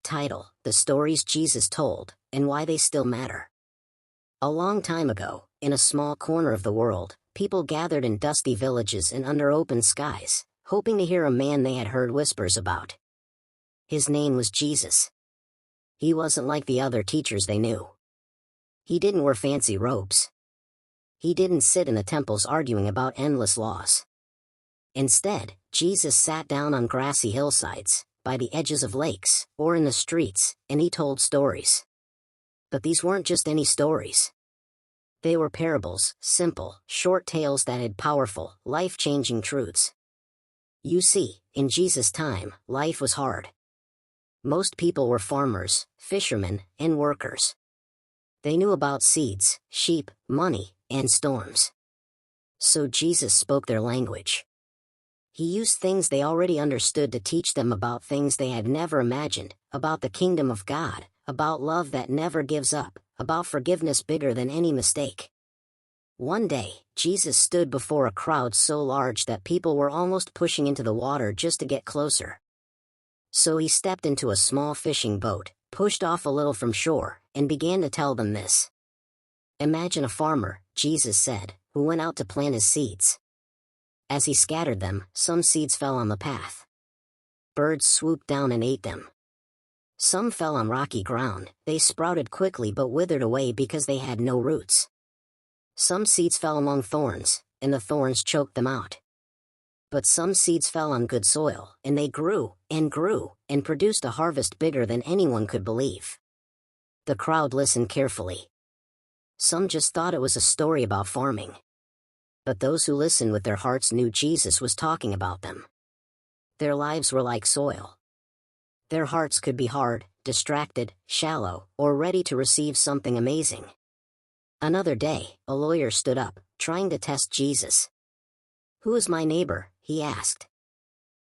Title: The Stories Jesus Told, and Why They Still Matter. A long time ago, in a small corner of the world, people gathered in dusty villages and under open skies, hoping to hear a man they had heard whispers about. His name was Jesus. He wasn't like the other teachers they knew. He didn't wear fancy robes. He didn't sit in the temples arguing about endless laws. Instead, Jesus sat down on grassy hillsides, by the edges of lakes, or in the streets, and he told stories. But these weren't just any stories. They were parables, simple, short tales that had powerful, life-changing truths. You see, in Jesus' time, life was hard. Most people were farmers, fishermen, and workers. They knew about seeds, sheep, money, and storms. So Jesus spoke their language. He used things they already understood to teach them about things they had never imagined, about the kingdom of God, about love that never gives up, about forgiveness bigger than any mistake. One day, Jesus stood before a crowd so large that people were almost pushing into the water just to get closer. So he stepped into a small fishing boat, pushed off a little from shore, and began to tell them this. Imagine a farmer, Jesus said, who went out to plant his seeds. As he scattered them, some seeds fell on the path. Birds swooped down and ate them. Some fell on rocky ground. They sprouted quickly but withered away because they had no roots. Some seeds fell among thorns, and the thorns choked them out. But some seeds fell on good soil, and they grew, and produced a harvest bigger than anyone could believe. The crowd listened carefully. Some just thought it was a story about farming. But those who listened with their hearts knew Jesus was talking about them. Their lives were like soil. Their hearts could be hard, distracted, shallow, or ready to receive something amazing. Another day, a lawyer stood up, trying to test Jesus. "Who is my neighbor?" he asked.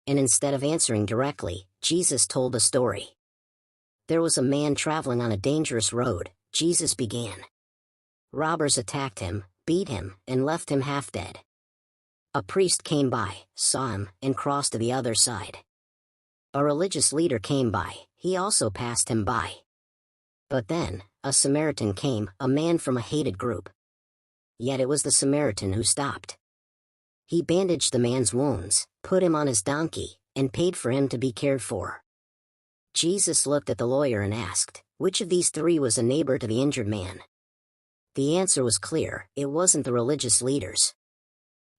And instead of answering directly, Jesus told a story. There was a man traveling on a dangerous road, Jesus began. Robbers attacked him, beat him, and left him half dead. A priest came by, saw him, and crossed to the other side. A religious leader came by, he also passed him by. But then, a Samaritan came, a man from a hated group. Yet it was the Samaritan who stopped. He bandaged the man's wounds, put him on his donkey, and paid for him to be cared for. Jesus looked at the lawyer and asked, which of these three was a neighbor to the injured man? The answer was clear: it wasn't the religious leaders.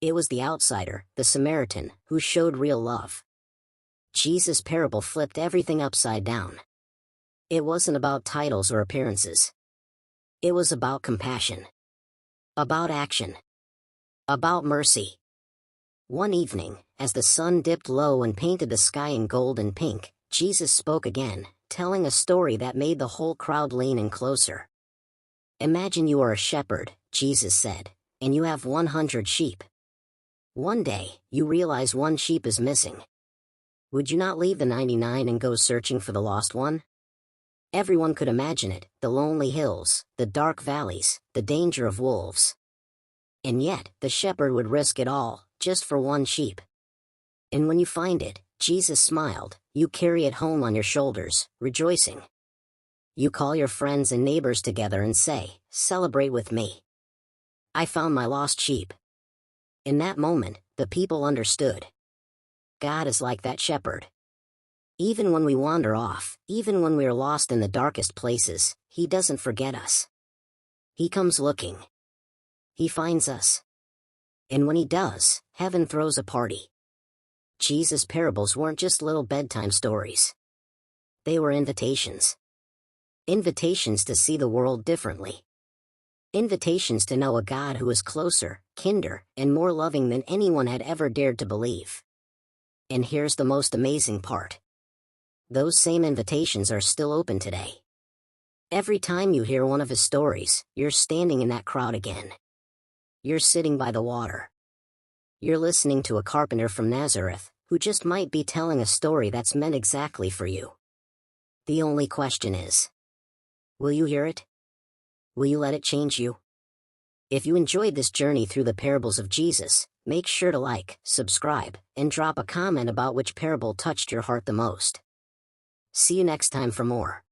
It was the outsider, the Samaritan, who showed real love. Jesus' parable flipped everything upside down. It wasn't about titles or appearances. It was about compassion. About action. About mercy. One evening, as the sun dipped low and painted the sky in gold and pink, Jesus spoke again, telling a story that made the whole crowd lean in closer. Imagine you are a shepherd, Jesus said, and you have 100 sheep. One day, you realize one sheep is missing. Would you not leave the 99 and go searching for the lost one? Everyone could imagine it: the lonely hills, the dark valleys, the danger of wolves. And yet, the shepherd would risk it all, just for one sheep. And when you find it, Jesus smiled, you carry it home on your shoulders, rejoicing. You call your friends and neighbors together and say, "Celebrate with me. I found my lost sheep." In that moment, the people understood. God is like that shepherd. Even when we wander off, even when we are lost in the darkest places, He doesn't forget us. He comes looking. He finds us. And when He does, heaven throws a party. Jesus' parables weren't just little bedtime stories. They were invitations. Invitations to see the world differently. Invitations to know a God who is closer, kinder, and more loving than anyone had ever dared to believe. And here's the most amazing part. Those same invitations are still open today. Every time you hear one of His stories, you're standing in that crowd again. You're sitting by the water. You're listening to a carpenter from Nazareth, who just might be telling a story that's meant exactly for you. The only question is, will you hear it? Will you let it change you? If you enjoyed this journey through the parables of Jesus, make sure to like, subscribe, and drop a comment about which parable touched your heart the most. See you next time for more.